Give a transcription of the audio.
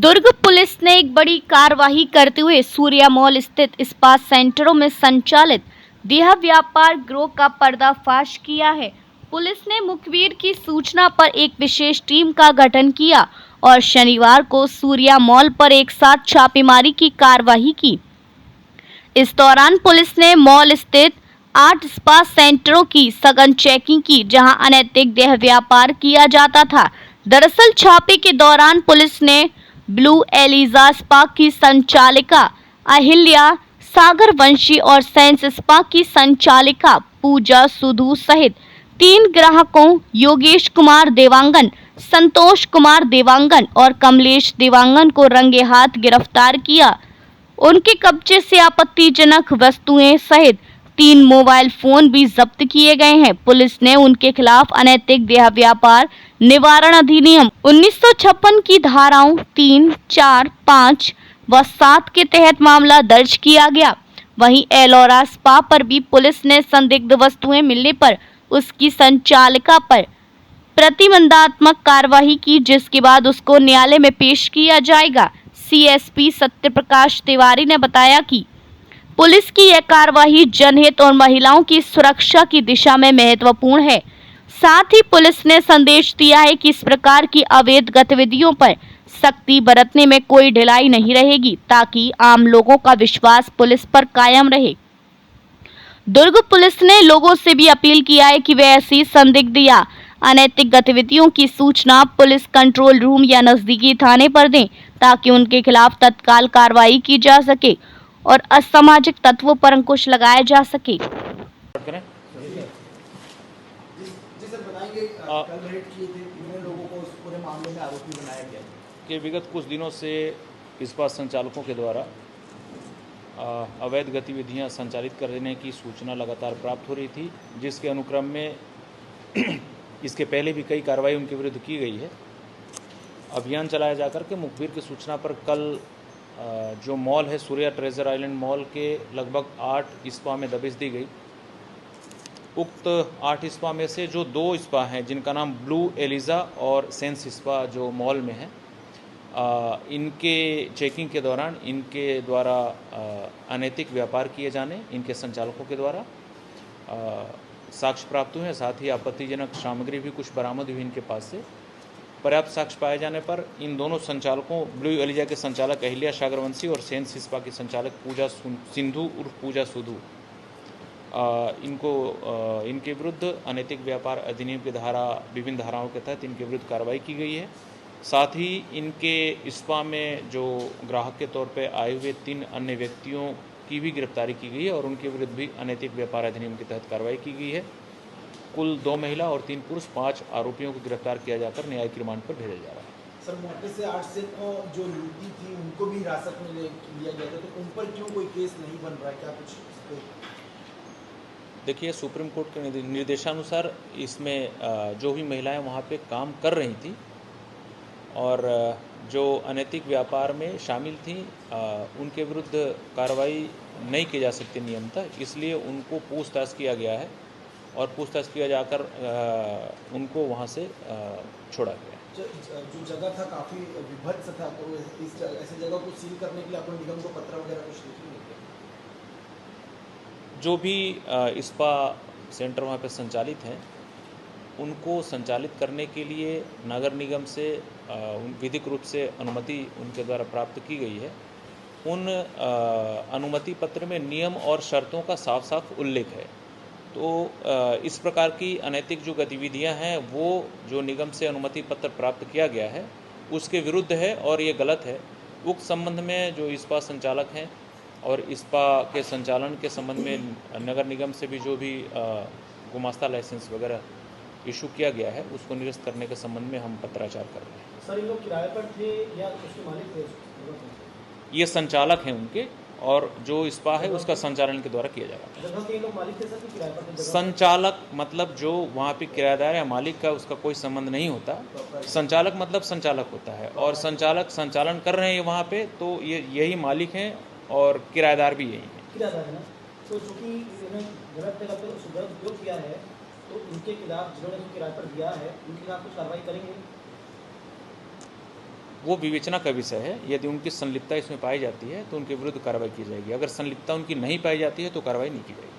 दुर्ग police ने एक बड़ी कार्रवाई करते हुए सूर्या मॉल स्थित स्पा सेंटरों में संचालित देह व्यापार गिरोह का पर्दाफाश किया है। पुलिस ने मुखबिर की सूचना पर एक विशेष टीम का गठन किया और शनिवार को सूर्या मॉल पर एक साथ छापेमारी की कार्रवाई की। इस दौरान पुलिस ने मॉल स्थित 8 स्पा सेंटरों की सघन चेकिंग की, जहां अनैतिक देह व्यापार किया जाता था। दरअसल छापे के दौरान पुलिस ने ब्लू एलिजा स्पा की संचालिका अहिल्या सागर वंशी और सेंस स्पा की संचालिका पूजा सुधू सहित 3 ग्राहकों योगेश कुमार देवांगन, संतोष कुमार देवांगन और कमलेश देवांगन को रंगे हाथ गिरफ्तार किया। उनके कब्जे से आपत्तिजनक वस्तुएं सहित 3 मोबाइल फोन भी जब्त किए गए हैं। पुलिस ने उनके खिलाफ अनैतिक देह व्यापार निवारण अधिनियम 1956 की धाराओं 3, 4, 5 व 7 के तहत मामला दर्ज किया गया। वहीं एलोरा स्पा पर भी पुलिस ने संदिग्ध वस्तुएं मिलने पर उसकी संचालिका पर प्रतिबंधात्मक कार्रवाई की, जिसके बाद उसको न्यायालय में पेश किया जाएगा। सीएसपी सत्यप्रकाश तिवारी ने बताया कि पुलिस की यह कार्रवाई जनहित और महिलाओं की सुरक्षा की दिशा में महत्वपूर्ण है। साथ ही पुलिस ने संदेश दिया है कि इस प्रकार की अवैध गतिविधियों पर सख्ती बरतने में कोई ढिलाई नहीं रहेगी, ताकि आम लोगों का विश्वास पुलिस पर कायम रहे। दुर्ग पुलिस ने लोगों से भी अपील किया है कि वे ऐसी संदिग्ध या अनैतिक गतिविधियों की सूचना पुलिस कंट्रोल रूम या नजदीकी थाने पर दें, ताकि उनके खिलाफ तत्काल कार्रवाई की जा सके और असामाजिक तत्वों पर अंकुश लगाया जा सके। कि विगत कुछ दिनों से इस्पात संचालकों के द्वारा अवैध गतिविधियां संचालित करने की सूचना लगातार प्राप्त हो रही थी, जिसके अनुक्रम में इसके पहले भी कई कार्रवाई उनके विरुद्ध की गई है। अभियान चलाया जाकर के मुखबिर की सूचना पर कल जो मॉल है सूर्या ट्रेजर आइलैंड मॉल के लगभग 8 स्पा में दबिश दी गई। उक्त 8 स्पा में से जो 2 स्पा हैं जिनका नाम ब्लू एलिजा और सेंस स्पा जो मॉल में है, इनके चेकिंग के दौरान इनके द्वारा अनैतिक व्यापार किए जाने, इनके संचालकों के द्वारा साक्ष्य प्राप्त हुए हैं। साथ ही आपत्तिजनक सामग्री भी कुछ बरामद हुई इनके पास से। पर्याप्त साक्ष्य पाए जाने पर इन दोनों संचालकों ब्लू एलिजा के संचालक अहिल्या सागरवंशी और सेंस स्पा की संचालक पूजा सिंधु उर्फ पूजा सुधू, इनके विरुद्ध अनैतिक व्यापार अधिनियम की विभिन्न धाराओं के तहत इनके विरुद्ध कार्रवाई की गई है। साथ ही इनके स्पा में जो ग्राहक के तौर पे आए हुए 3 अन्य व्यक्तियों की भी गिरफ्तारी की गई है और उनके विरुद्ध भी अनैतिक व्यापार अधिनियम के तहत कार्रवाई की गई है। कुल 2 महिला और 3 पुरुष 5 आरोपियों को गिरफ्तार किया जाकर न्यायिक रिमांड पर भेजा जा रहा है। सर, मौके से 8 से जो लूटी थी उनको भी हिरासत में लिया गया था, तो उन पर क्यों कोई केस नहीं बन रहा है? क्या कुछ देखिए, सुप्रीम कोर्ट के निर्देशानुसार इसमें जो भी महिलाएं वहाँ पे काम कर रही थी और जो अनैतिक व्यापार में शामिल थी, उनके विरुद्ध कार्रवाई नहीं की जा सकती नियमतः, इसलिए उनको पूछताछ किया गया है और पूछताछ किया जाकर उनको वहाँ से छोड़ा गया। जो जगह था काफ़ी विभत्स था, तो ऐसी जगह को सील करने के लिए अपन निगम को पत्र वगैरह कुछ लिखेंगे? जो भी स्पा सेंटर वहाँ पे संचालित हैं, उनको संचालित करने के लिए नगर निगम से विधिक रूप से अनुमति उनके द्वारा प्राप्त की गई है। उन अनुमति पत्र में नियम और शर्तों का साफ साफ उल्लेख है। तो इस प्रकार की अनैतिक जो गतिविधियां हैं वो जो निगम से अनुमति पत्र प्राप्त किया गया है उसके विरुद्ध है और ये गलत है। उक्त संबंध में जो स्पा संचालक हैं और स्पा के संचालन के संबंध में नगर निगम से भी जो भी गुमास्ता लाइसेंस वगैरह इशू किया गया है उसको निरस्त करने के संबंध में हम पत्राचार कर रहे हैं। सर, ये लोग किराए पर थे या उसके मालिक थे? ये संचालक हैं उनके, और जो स्पा है उसका संचालन के द्वारा किया जा रहा है। ये लोग मालिक थे सर कि किराए पर थे? संचालक मतलब जो वहाँ पे किराएदार या मालिक का उसका कोई संबंध नहीं होता। संचालक मतलब संचालक होता है और संचालक संचालन कर रहे हैं वहाँ पे, तो ये यही मालिक हैं और किराएदार भी यही हैं। किराएदार है ना, तो चूँकि इन्होंने गलत जगह पर उपयोग किया है, तो उनके खिलाफ जिन्होंने किराए पर दिया है उनके खिलाफ कुछ कार्रवाई करेंगे? वो विवेचना का विषय है। यदि उनकी संलिप्तता इसमें पाई जाती है तो उनके विरुद्ध कार्रवाई की जाएगी। अगर संलिप्तता उनकी नहीं पाई जाती है तो कार्रवाई नहीं की जाएगी।